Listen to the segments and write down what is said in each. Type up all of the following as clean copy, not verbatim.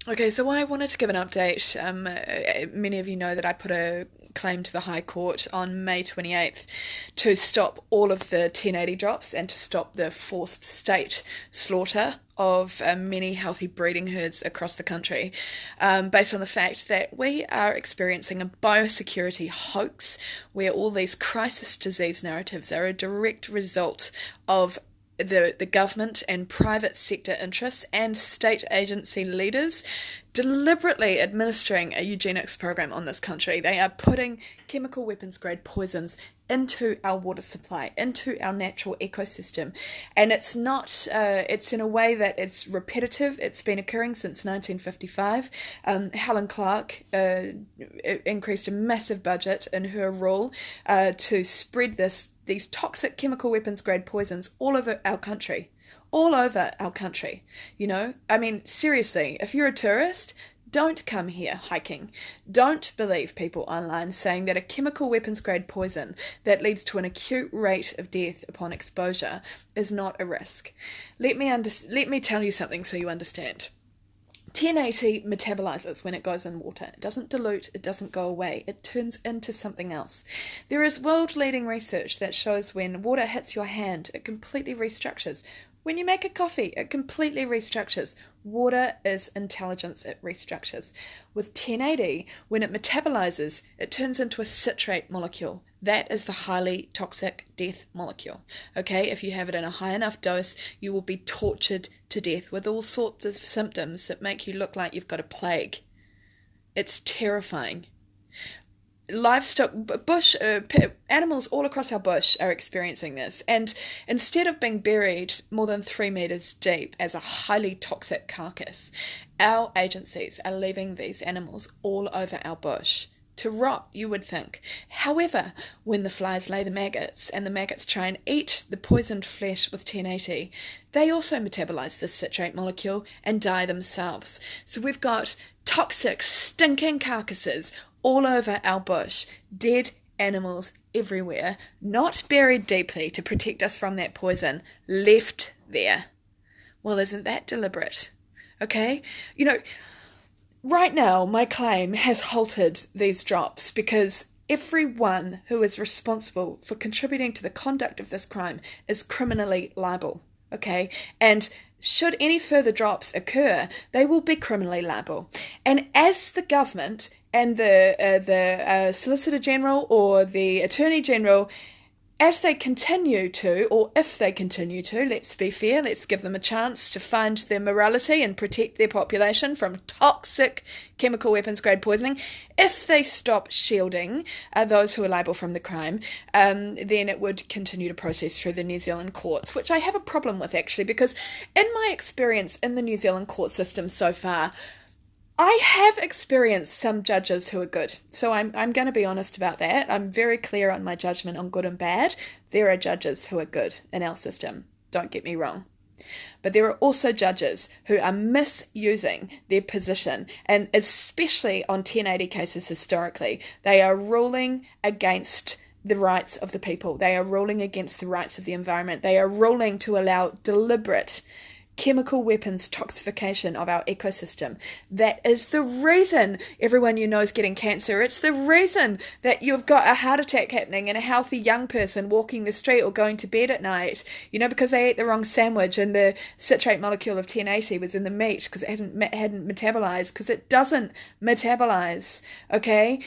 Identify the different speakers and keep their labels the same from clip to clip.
Speaker 1: Okay, so I wanted to give an update. Many of you know that I put a claim to the High Court on May 28th to stop all of the 1080 drops and to stop the forced state slaughter of many healthy breeding herds across the country, based on the fact that we are experiencing a biosecurity hoax where all these crisis disease narratives are a direct result of the government and private sector interests and state agency leaders deliberately administering a eugenics program on this country. They are putting chemical weapons grade poisons into our water supply, into our natural ecosystem. And it's not, it's in a way that it's repetitive. It's been occurring since 1955. Helen Clark increased a massive budget in her rule to spread these toxic chemical weapons grade poisons all over our country. All over our country. You know, I mean, seriously, if you're a tourist, don't come here hiking. Don't believe people online saying that a chemical weapons grade poison that leads to an acute rate of death upon exposure is not a risk. Let me tell you something so you understand. 1080 metabolizes when it goes in water. It doesn't dilute, it doesn't go away, it turns into something else. There is world-leading research that shows when water hits your hand, it completely restructures. When you make a coffee, it completely restructures. Water is intelligence, it restructures. With 1080, when it metabolizes, it turns into a citrate molecule. That is the highly toxic death molecule. Okay, if you have it in a high enough dose, you will be tortured to death with all sorts of symptoms that make you look like you've got a plague. It's terrifying. Livestock, bush, animals all across our bush are experiencing this. And instead of being buried more than 3 meters deep as a highly toxic carcass, our agencies are leaving these animals all over our bush to rot, you would think. However, when the flies lay the maggots and the maggots try and eat the poisoned flesh with 1080, they also metabolize this citrate molecule and die themselves. So we've got toxic, stinking carcasses all over our bush, dead animals everywhere, not buried deeply to protect us from that poison, left there. Well, isn't that deliberate? Okay? You know, right now my claim has halted these drops because everyone who is responsible for contributing to the conduct of this crime is criminally liable. Okay? And should any further drops they will be criminally liable. And as the government and the Solicitor General or the Attorney General, as they continue to, or if they continue to, let's be fair, let's give them a chance to find their morality and protect their population from toxic chemical weapons grade poisoning, if they stop shielding those who are liable from the crime, then it would continue to process through the New Zealand courts, which I have a problem with actually, because in my experience in the New Zealand court system so far, I have experienced some judges who are good. So I'm going to be honest about that. I'm very clear on my judgment on good and bad. There are judges who are good in our system. Don't get me wrong. But there are also judges who are misusing their position, and especially on 1080 cases historically, they are ruling against the rights of the people. They are ruling against the rights of the environment. They are ruling to allow deliberate chemical weapons toxification of our ecosystem. That is the reason everyone you know is getting cancer. It's the reason that you've got a heart attack happening in a healthy young person walking the street or going to bed at night, you know, because they ate the wrong sandwich and the citrate molecule of 1080 was in the meat because it hadn't metabolized, because it doesn't metabolize, okay?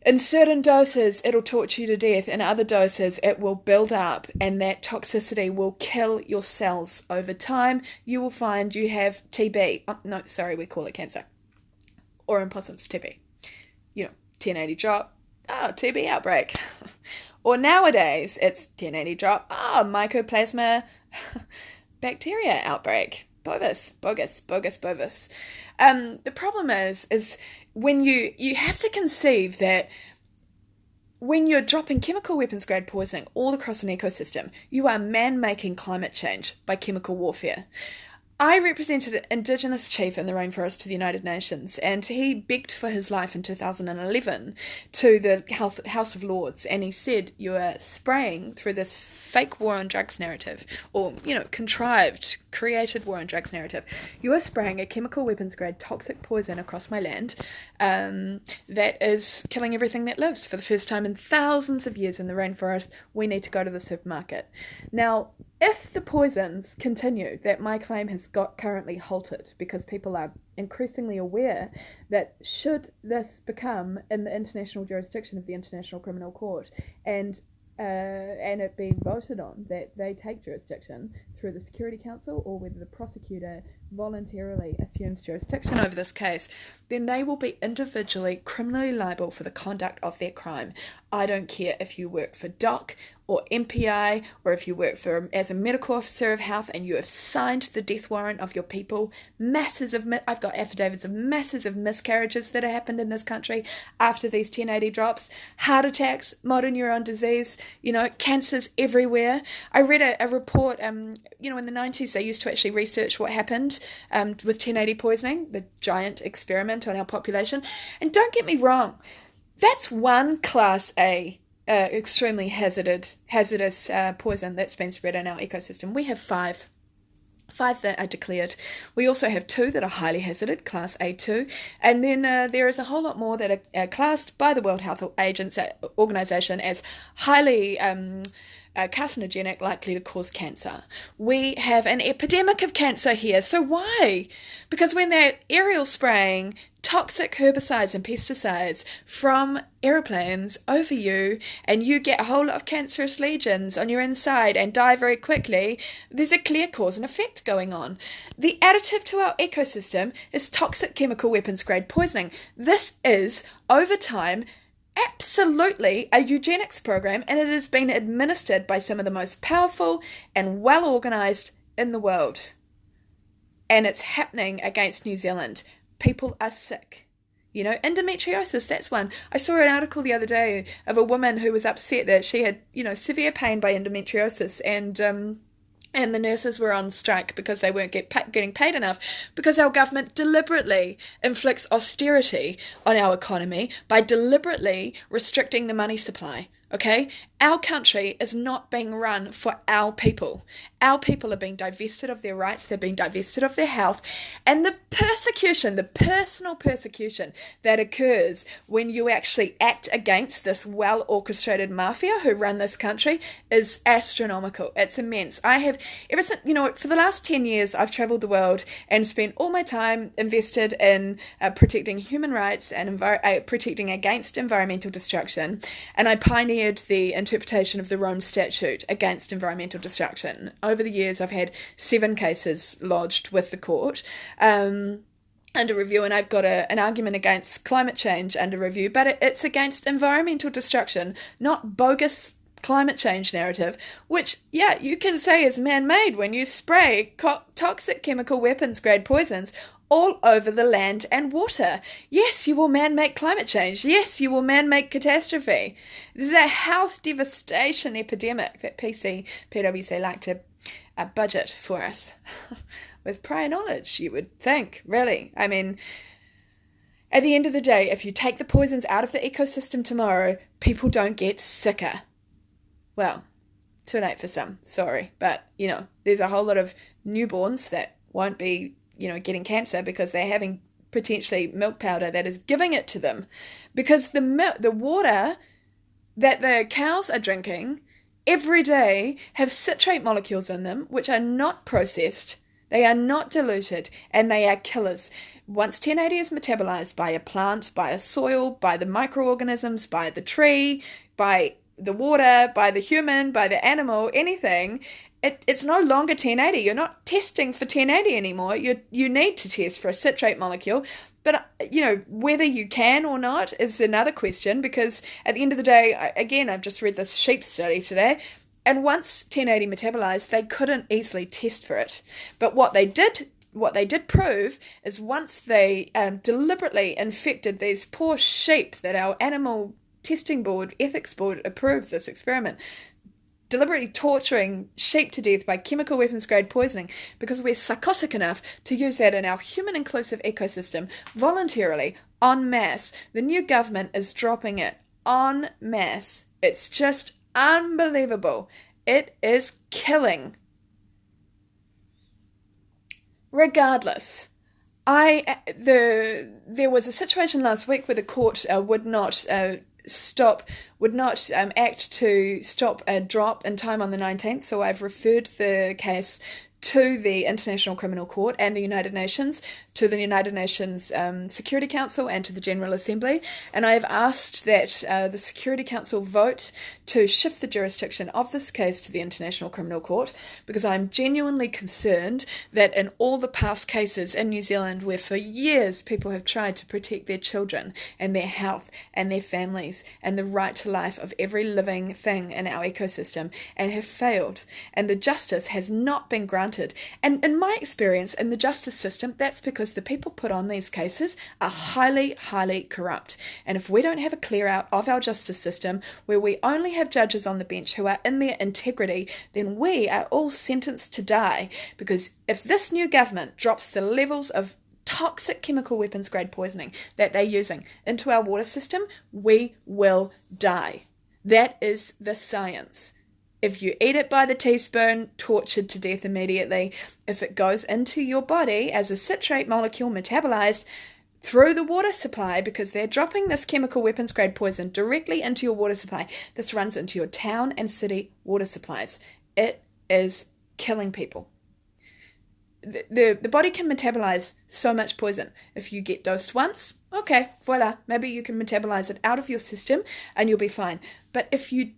Speaker 1: In certain doses, it'll torture you to death. In other doses, it will build up, and that toxicity will kill your cells over time. You will find you have TB. Oh, no, sorry, we call it cancer. Or in possums, TB. You know, 1080 drop. Oh, TB outbreak. Or nowadays, it's 1080 drop. Oh, mycoplasma bacteria outbreak. Bovis. The problem is when you have to conceive that when you're dropping chemical weapons grade poisoning all across an ecosystem, you are man-making climate change by chemical warfare. I represented an Indigenous chief in the rainforest to the United Nations, and he begged for his life in 2011 to the House of Lords, and he said, you are spraying through this fake war on drugs narrative, or, contrived, created war on drugs narrative. You are spraying a chemical weapons grade toxic poison across my land that is killing everything that lives. For the first time in thousands of years in the rainforest, we need to go to the supermarket. Now, if the poisons continue, that my claim has got currently halted because people are increasingly aware that should this become in the international jurisdiction of the International Criminal Court and it being voted on that they take jurisdiction through the Security Council or whether the prosecutor voluntarily assumes jurisdiction over this case, then they will be individually criminally liable for the conduct of their crime. I don't care if you work for DOC or MPI or if you work as a medical officer of health and you have signed the death warrant of your people. I've got affidavits of masses of miscarriages that have happened in this country after these 1080 drops, heart attacks, motor neuron disease, cancers everywhere. I read a report, in the 90s they used to actually research what happened with 1080 poisoning, the giant experiment on our population. And don't get me wrong, that's one class A extremely hazardous poison that's been spread in our ecosystem. We have five that are declared. We also have 2 that are highly hazardous, class A2, and then there is a whole lot more that are classed by the World Health Organization as highly carcinogenic, likely to cause cancer. We have an epidemic of cancer here. So why? Because when they're aerial spraying toxic herbicides and pesticides from aeroplanes over you and you get a whole lot of cancerous lesions on your inside and die very quickly, there's a clear cause and effect going on. The additive to our ecosystem is toxic chemical weapons grade poisoning. This is, over time, absolutely a eugenics program, and it has been administered by some of the most powerful and well organised in the world. And it's happening against New Zealand. People are sick. Endometriosis, that's one. I saw an article the other day of a woman who was upset that she had, severe pain by endometriosis, and the nurses were on strike because they weren't getting paid enough, because our government deliberately inflicts austerity on our economy by deliberately restricting the money supply. Okay? Our country is not being run for our people. Our people are being divested of their rights, they're being divested of their health, and the persecution, the personal persecution that occurs when you actually act against this well-orchestrated mafia who run this country is astronomical. It's immense. I have, ever since, for the last 10 years, I've travelled the world and spent all my time invested in protecting human rights and protecting against environmental destruction, and I pioneered the interpretation of the Rome Statute against environmental destruction. Over the years, I've had 7 cases lodged with the court under review, and I've got an argument against climate change under review, but it's against environmental destruction, not bogus climate change narrative, which, you can say is man-made when you spray toxic chemical weapons grade poisons all over the land and water. Yes, you will man-make climate change. Yes, you will man-make catastrophe. This is a health devastation epidemic that PwC like to budget for us with prior knowledge, you would think, really. I mean, at the end of the day, if you take the poisons out of the ecosystem tomorrow, people don't get sicker. Well, too late for some, sorry. But, there's a whole lot of newborns that won't be getting cancer because they're having potentially milk powder that is giving it to them, because the water that the cows are drinking every day have citrate molecules in them which are not processed, they are not diluted, and they are killers. Once 1080 is metabolized by a plant, by a soil, by the microorganisms, by the tree, by the water, by the human, by the animal, anything, it's no longer 1080. You're not testing for 1080 anymore. You need to test for a citrate molecule. But, whether you can or not is another question, because at the end of the day, I've just read this sheep study today, and once 1080 metabolized, they couldn't easily test for it. But what they did prove is once they deliberately infected these poor sheep that our animal testing board, ethics board, approved this experiment, deliberately torturing sheep to death by chemical weapons grade poisoning because we're psychotic enough to use that in our human inclusive ecosystem voluntarily, en masse. The new government is dropping it en masse. It's just unbelievable. It is killing. Regardless, there was a situation last week where the court would not act to stop a drop in time on the 19th, so I've referred the case to the International Criminal Court and the United Nations, to the United Nations Security Council and to the General Assembly, and I have asked that the Security Council vote to shift the jurisdiction of this case to the International Criminal Court, because I'm genuinely concerned that in all the past cases in New Zealand where for years people have tried to protect their children and their health and their families and the right to life of every living thing in our ecosystem and have failed, and the justice has not been granted. And in my experience in the justice system, that's because the people put on these cases are highly, highly corrupt. And if we don't have a clear out of our justice system where we only have judges on the bench who are in their integrity, then we are all sentenced to die. Because if this new government drops the levels of toxic chemical weapons grade poisoning that they're using into our water system, we will die. That is the science. If you eat it by the teaspoon, tortured to death immediately. If it goes into your body as a citrate molecule metabolized through the water supply, because they're dropping this chemical weapons grade poison directly into your water supply, this runs into your town and city water supplies. It is killing people. The body can metabolize so much poison. If you get dosed once, okay, voila, maybe you can metabolize it out of your system and you'll be fine. But if you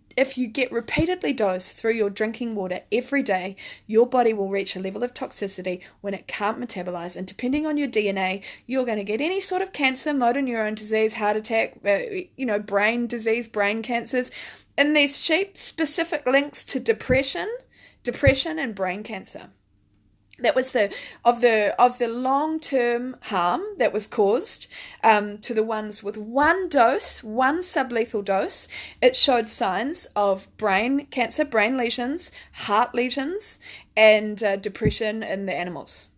Speaker 1: get repeatedly dosed through your drinking water every day, your body will reach a level of toxicity when it can't metabolize. And depending on your DNA, you're going to get any sort of cancer, motor neuron disease, heart attack, brain disease, brain cancers. And these sheep, specific links to depression and brain cancer. That was of the long-term harm that was caused to the ones with one sublethal dose. It showed signs of brain cancer, brain lesions, heart lesions, and depression in the animals.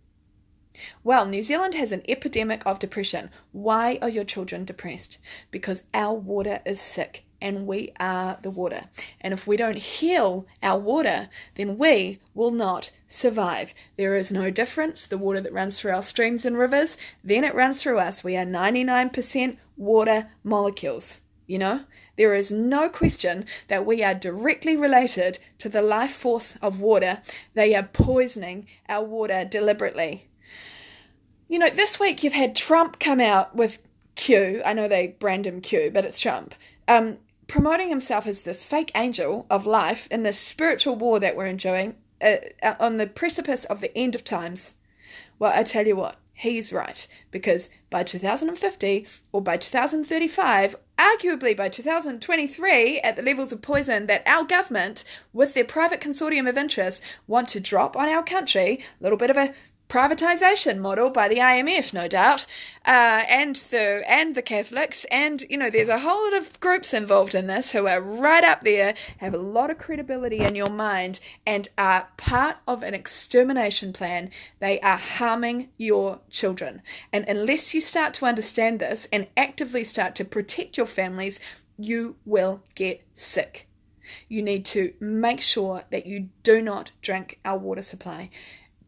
Speaker 1: Well, New Zealand has an epidemic of depression. Why are your children depressed? Because our water is sick. And we are the water. And if we don't heal our water, then we will not survive. There is no difference. The water that runs through our streams and rivers, then it runs through us. We are 99% water molecules. There is no question that we are directly related to the life force of water. They are poisoning our water deliberately. This week you've had Trump come out with Q. I know they brand him Q, but it's Trump. Promoting himself as this fake angel of life in this spiritual war that we're enjoying on the precipice of the end of times. Well, I tell you what, he's right, because by 2050 or by 2035, arguably by 2023, at the levels of poison that our government, with their private consortium of interests, want to drop on our country, a little bit of a privatization model by the IMF, no doubt, and the Catholics, and there's a whole lot of groups involved in this who are right up there, have a lot of credibility in your mind, and are part of an extermination plan. They are harming your children, and unless you start to understand this and actively start to protect your families, you will get sick. You need to make sure that you do not drink our water supply.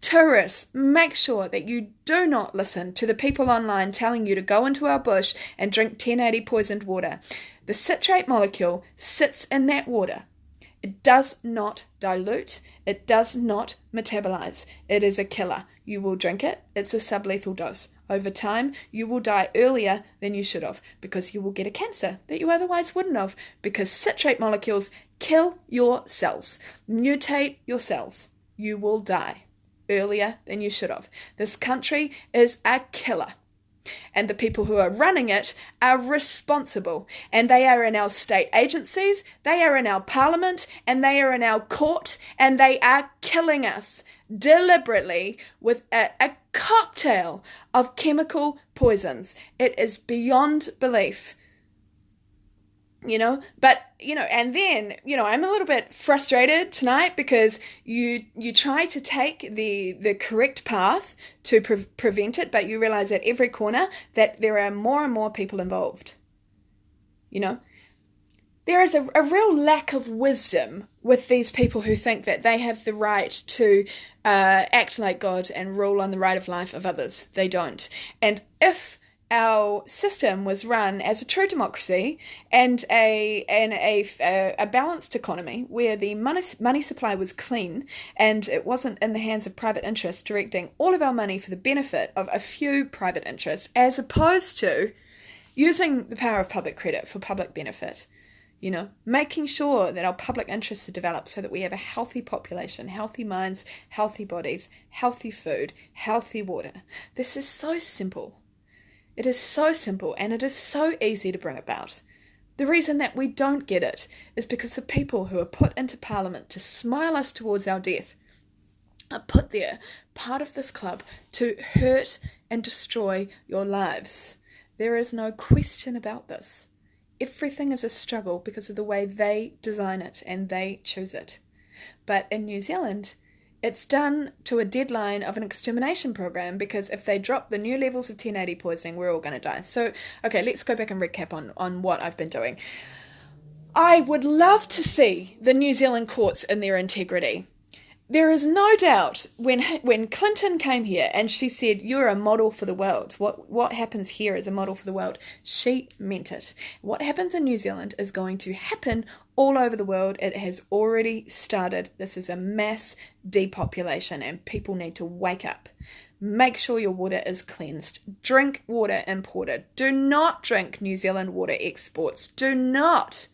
Speaker 1: Tourists, make sure that you do not listen to the people online telling you to go into our bush and drink 1080 poisoned water. The citrate molecule sits in that water. It does not dilute. It does not metabolize. It is a killer. You will drink it. It's a sublethal dose. Over time, you will die earlier than you should have, because you will get a cancer that you otherwise wouldn't have, because citrate molecules kill your cells, mutate your cells. You will die earlier than you should have. This country is a killer. And the people who are running it are responsible. And they are in our state agencies, they are in our parliament, and they are in our court, and they are killing us deliberately with a cocktail of chemical poisons. It is beyond belief. but and then I'm a little bit frustrated tonight because you try to take the correct path to prevent it, but you realize at every corner that there are more and more people involved. There is a real lack of wisdom with these people who think that they have the right to act like God and rule on the right of life of others. They don't. And if our system was run as a true democracy and a balanced economy where the money supply was clean and it wasn't in the hands of private interests directing all of our money for the benefit of a few private interests, as opposed to using the power of public credit for public benefit, making sure that our public interests are developed so that we have a healthy population, healthy minds, healthy bodies, healthy food, healthy water. This is so simple. It is so simple, and it is so easy to bring about. The reason that we don't get it is because the people who are put into Parliament to smile us towards our death are put there, part of this club, to hurt and destroy your lives. There is no question about this. Everything is a struggle because of the way they design it and they choose it. But in New Zealand, it's done to a deadline of an extermination program, because if they drop the new levels of 1080 poisoning, we're all going to die. So, okay, let's go back and recap on what I've been doing. I would love to see the New Zealand courts in their integrity. There is no doubt when Clinton came here and she said, "You're a model for the world. What happens here is a model for the world," she meant it. What happens in New Zealand is going to happen all over the world. It has already started. This is a mass depopulation and people need to wake up. Make sure your water is cleansed. Drink water imported. Do not drink New Zealand water exports. Do not.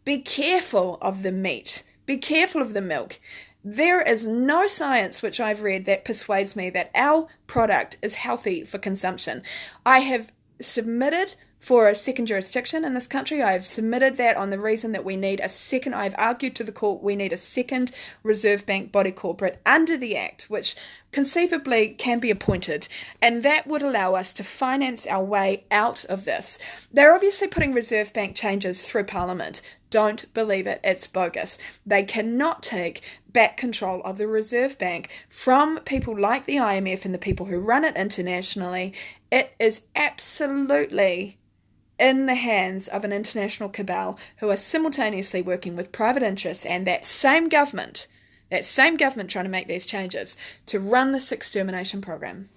Speaker 1: Be careful of the meat. Be careful of the milk. There is no science which I've read that persuades me that our product is healthy for consumption. I have submitted for a second jurisdiction in this country. I have submitted that on the reason that we need a second, I've argued to the court, we need a second Reserve Bank body corporate under the Act, which conceivably can be appointed, and that would allow us to finance our way out of this. They're obviously putting Reserve Bank changes through Parliament. Don't believe it, it's bogus. They cannot take back control of the Reserve Bank from people like the IMF and the people who run it internationally. It is absolutely in the hands of an international cabal who are simultaneously working with private interests and that same government trying to make these changes to run this extermination program.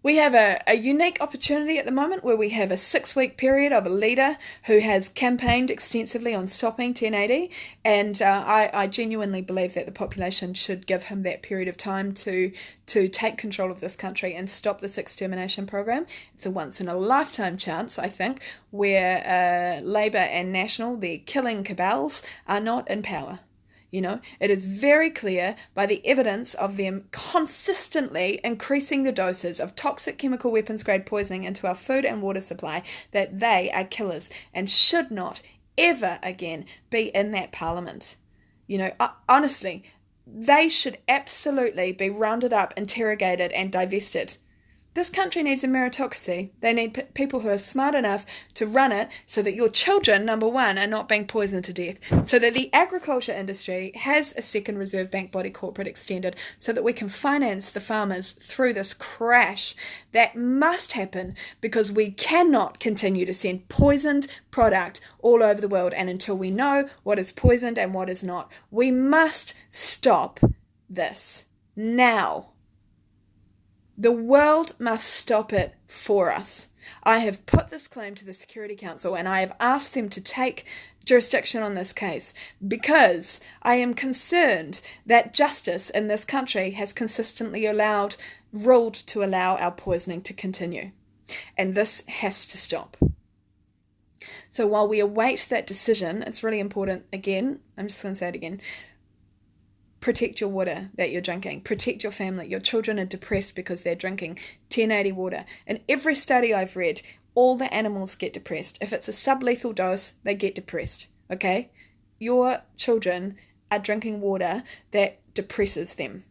Speaker 1: We have a unique opportunity at the moment where we have a 6-week period of a leader who has campaigned extensively on stopping 1080, and I genuinely believe that the population should give him that period of time to take control of this country and stop this extermination program. It's a once-in-a-lifetime chance, I think, where Labour and National, the killing cabals, are not in power. It is very clear by the evidence of them consistently increasing the doses of toxic chemical weapons grade poisoning into our food and water supply that they are killers and should not ever again be in that Parliament. Honestly, they should absolutely be rounded up, interrogated and divested. This country needs a meritocracy. They need people who are smart enough to run it so that your children, number one, are not being poisoned to death. So that the agriculture industry has a second Reserve Bank body corporate extended so that we can finance the farmers through this crash. That must happen because we cannot continue to send poisoned product all over the world. And until we know what is poisoned and what is not, we must stop this now. The world must stop it for us. I have put this claim to the Security Council and I have asked them to take jurisdiction on this case because I am concerned that justice in this country has consistently ruled to allow our poisoning to continue. And this has to stop. So while we await that decision, it's really important, again, I'm just going to say it again, protect your water that you're drinking. Protect your family. Your children are depressed because they're drinking 1080 water. In every study I've read, all the animals get depressed. If it's a sublethal dose, they get depressed. Okay? Your children are drinking water that depresses them.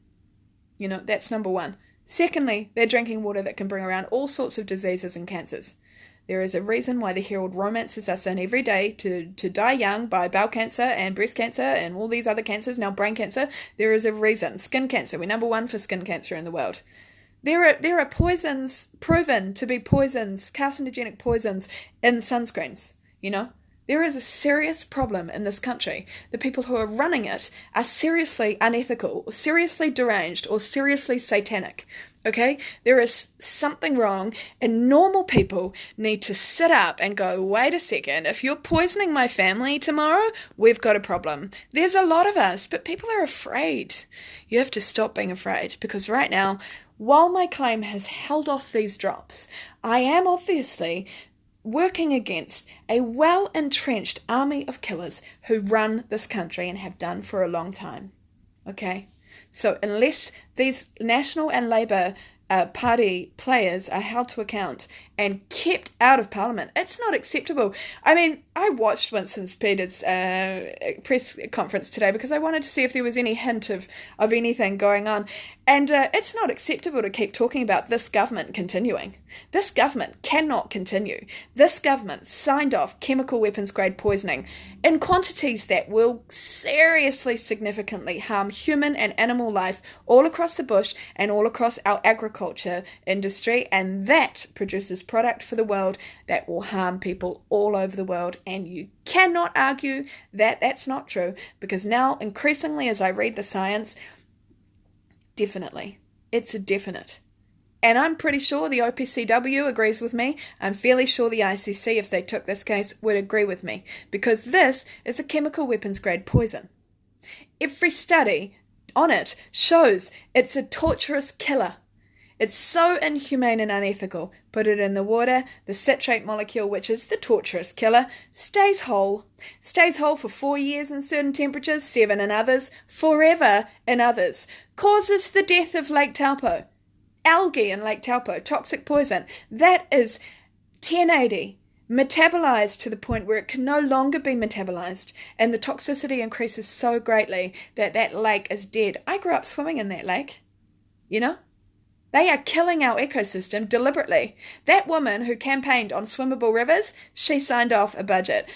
Speaker 1: That's number one. Secondly, they're drinking water that can bring around all sorts of diseases and cancers. There is a reason why the Herald romances us in every day to die young by bowel cancer and breast cancer and all these other cancers, now brain cancer. There is a reason. Skin cancer, we're number one for skin cancer in the world. There are poisons proven to be poisons, carcinogenic poisons in sunscreens, you know? There is a serious problem in this country. The people who are running it are seriously unethical, or seriously deranged, or seriously satanic. Okay? There is something wrong, and normal people need to sit up and go, wait a second, if you're poisoning my family tomorrow, we've got a problem. There's a lot of us, but people are afraid. You have to stop being afraid, because right now, while my claim has held off these drops, I am obviously working against a well-entrenched army of killers who run this country and have done for a long time. Okay? So unless these National and Labour Party players are held to account and kept out of Parliament, it's not acceptable. I mean, I watched Winston Peters' press conference today because I wanted to see if there was any hint of anything going on. And it's not acceptable to keep talking about this government continuing. This government cannot continue. This government signed off chemical weapons grade poisoning in quantities that will seriously, significantly harm human and animal life all across the bush and all across our agriculture industry. And that produces product for the world that will harm people all over the world. And you cannot argue that that's not true, because now increasingly as I read the science, definitely. It's a definite. And I'm pretty sure the OPCW agrees with me. I'm fairly sure the ICC, if they took this case, would agree with me, because this is a chemical weapons grade poison. Every study on it shows it's a torturous killer. It's so inhumane and unethical. Put it in the water, the citrate molecule, which is the torturous killer, stays whole. Stays whole for 4 years in certain temperatures, 7 in others, forever in others. Causes the death of Lake Taupo. Algae in Lake Taupo, toxic poison. That is 1080. Metabolized to the point where it can no longer be metabolized, and the toxicity increases so greatly that that lake is dead. I grew up swimming in that lake, you know? They are killing our ecosystem deliberately. That woman who campaigned on swimmable rivers, she signed off a budget.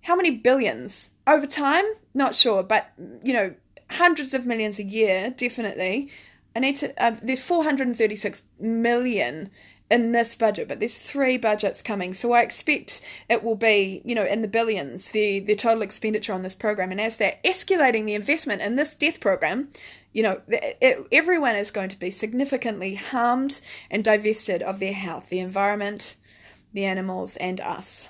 Speaker 1: How many billions? Over time? Not sure, but, you know, hundreds of millions a year, definitely. There's 436 million in this budget, but there's 3 budgets coming. So I expect it will be, you know, in the billions, the total expenditure on this program. And as they're escalating the investment in this death program, you know, everyone is going to be significantly harmed and divested of their health, the environment, the animals, and us.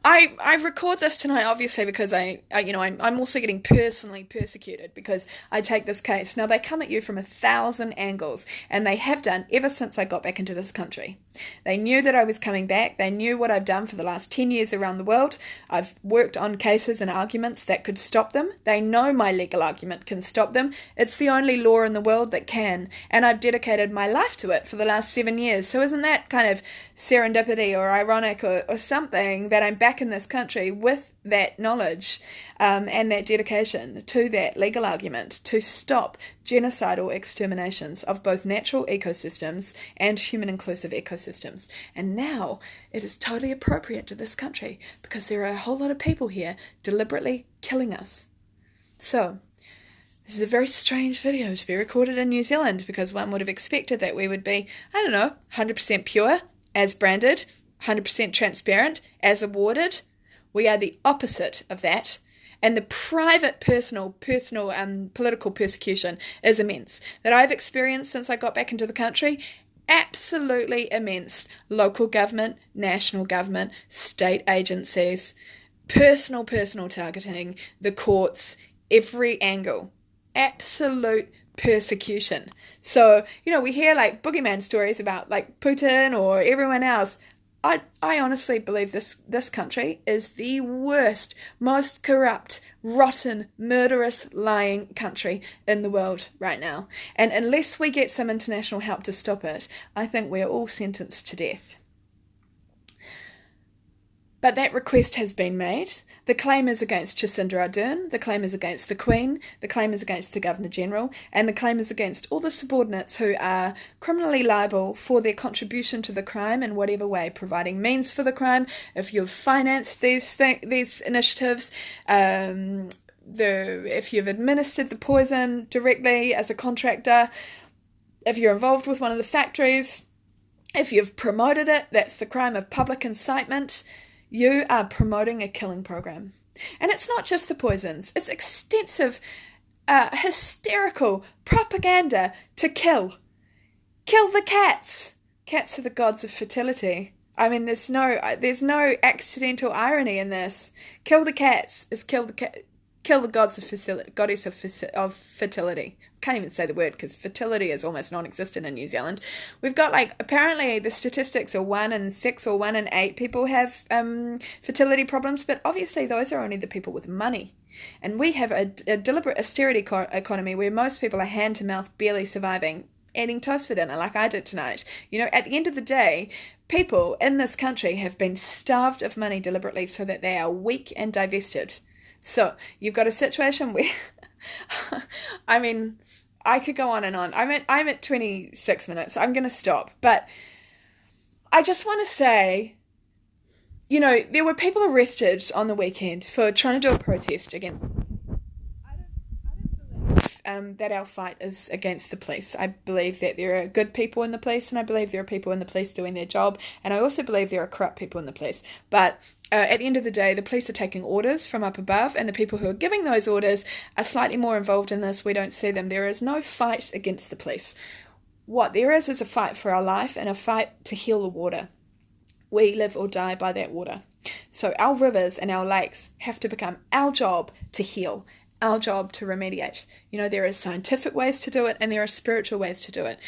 Speaker 1: I record this tonight, obviously, because I'm also getting personally persecuted because I take this case. Now, they come at you from 1,000 angles, and they have done ever since I got back into this country. They knew that I was coming back. They knew what I've done for the last 10 years around the world. I've worked on cases and arguments that could stop them. They know my legal argument can stop them. It's the only law in the world that can, and I've dedicated my life to it for the last 7 years. So isn't that kind of serendipity or ironic or something that I'm back in this country with that knowledge and that dedication to that legal argument to stop genocidal exterminations of both natural ecosystems and human-inclusive ecosystems. And now it is totally appropriate to this country because there are a whole lot of people here deliberately killing us. So this is a very strange video to be recorded in New Zealand because one would have expected that we would be, 100% pure, as branded, 100% transparent, as awarded. We are the opposite of that. And the private, personal, political persecution is immense. That I've experienced since I got back into the country, absolutely immense. Local government, national government, state agencies, personal targeting, the courts, every angle. Absolute persecution. So, we hear like boogeyman stories about like Putin or everyone else. I honestly believe this country is the worst, most corrupt, rotten, murderous, lying country in the world right now. And unless we get some international help to stop it, I think we're all sentenced to death. But that request has been made. The claim is against Jacinda Ardern, the claim is against the Queen, the claim is against the Governor-General, and the claim is against all the subordinates who are criminally liable for their contribution to the crime in whatever way, providing means for the crime. If you've financed these initiatives, if you've administered the poison directly as a contractor, if you're involved with one of the factories, if you've promoted it, that's the crime of public incitement. You are promoting a killing program. And it's not just the poisons, it's extensive, hysterical propaganda to kill. Kill the cats. Cats are the gods of fertility. I mean, there's no accidental irony in this. Kill the cats is kill the goddess of fertility. I can't even say the word because fertility is almost non-existent in New Zealand. We've got apparently the statistics are 1 in 6 or 1 in 8 people have fertility problems, but obviously those are only the people with money. And we have a deliberate austerity economy where most people are hand to mouth, barely surviving, eating toast for dinner like I did tonight. At the end of the day, people in this country have been starved of money deliberately so that they are weak and divested. So you've got a situation where, I mean, I could go on and on. I'm at 26 minutes. I'm going to stop. But I just want to say, there were people arrested on the weekend for trying to do a protest against. I don't believe that our fight is against the police. I believe that there are good people in the police, and I believe there are people in the police doing their job, and I also believe there are corrupt people in the police. But at the end of the day, the police are taking orders from up above, and the people who are giving those orders are slightly more involved in this. We don't see them. There is no fight against the police. What there is a fight for our life and a fight to heal the water. We live or die by that water. So our rivers and our lakes have to become our job to heal, our job to remediate. There are scientific ways to do it, and there are spiritual ways to do it.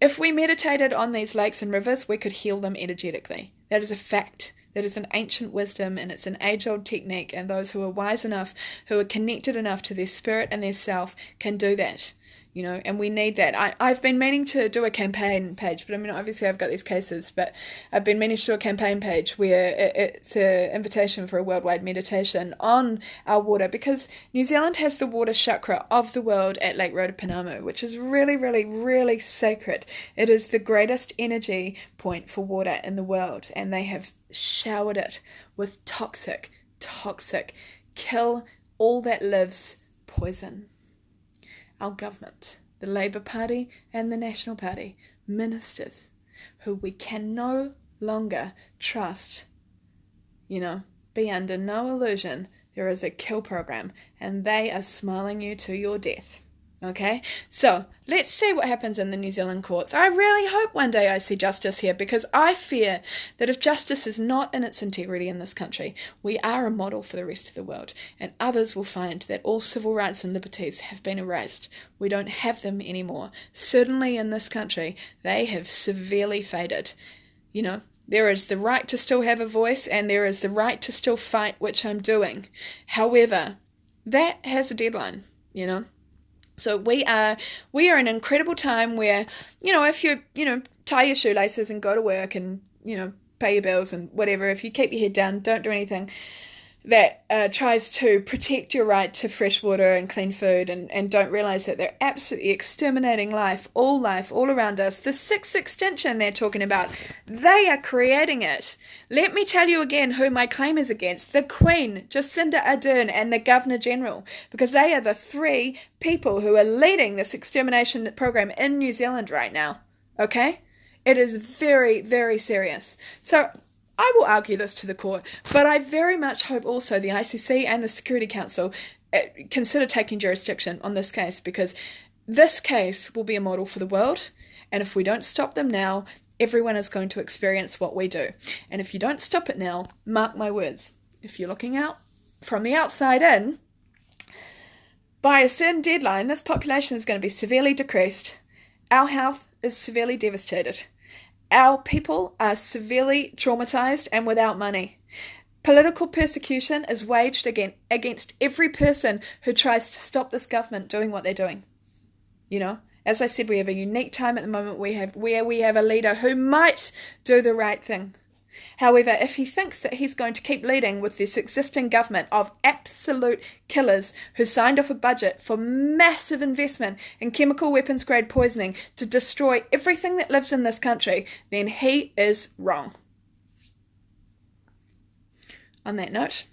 Speaker 1: If we meditated on these lakes and rivers, we could heal them energetically. That is a fact. That is an ancient wisdom, and it's an age-old technique, and those who are wise enough, who are connected enough to their spirit and their self can do that, and we need that. I've been meaning to do a campaign page, but obviously I've got these cases, but I've been meaning to do a campaign page where it's an invitation for a worldwide meditation on our water, because New Zealand has the water chakra of the world at Lake Rotopanamu, which is really, really, really sacred. It is the greatest energy point for water in the world, and they have showered it with toxic, kill all that lives poison. Our government, the Labour Party and the National Party, ministers who we can no longer trust, be under no illusion there is a kill program, and they are smiling you to your death. Okay, so let's see what happens in the New Zealand courts. I really hope one day I see justice here, because I fear that if justice is not in its integrity in this country, we are a model for the rest of the world, and others will find that all civil rights and liberties have been erased. We don't have them anymore. Certainly in this country, they have severely faded. There is the right to still have a voice, and there is the right to still fight, which I'm doing. However, that has a deadline, So we are in an incredible time where, if you, tie your shoelaces and go to work and, pay your bills and whatever, if you keep your head down, don't do anything that tries to protect your right to fresh water and clean food, and don't realise that they're absolutely exterminating life all around us. The sixth extinction they're talking about, they are creating it. Let me tell you again who my claim is against: the Queen, Jacinda Ardern, and the Governor-General, because they are the 3 people who are leading this extermination program in New Zealand right now. Okay? It is very, very serious. So I will argue this to the court, but I very much hope also the ICC and the Security Council consider taking jurisdiction on this case, because this case will be a model for the world, and if we don't stop them now, everyone is going to experience what we do. And if you don't stop it now, mark my words, if you're looking out from the outside in, by a certain deadline, this population is going to be severely decreased. Our health is severely devastated. Our people are severely traumatized and without money. Political persecution is waged against every person who tries to stop this government doing what they're doing. As I said, we have a unique time at the moment where we have a leader who might do the right thing. However, if he thinks that he's going to keep leading with this existing government of absolute killers who signed off a budget for massive investment in chemical weapons grade poisoning to destroy everything that lives in this country, then he is wrong. On that note,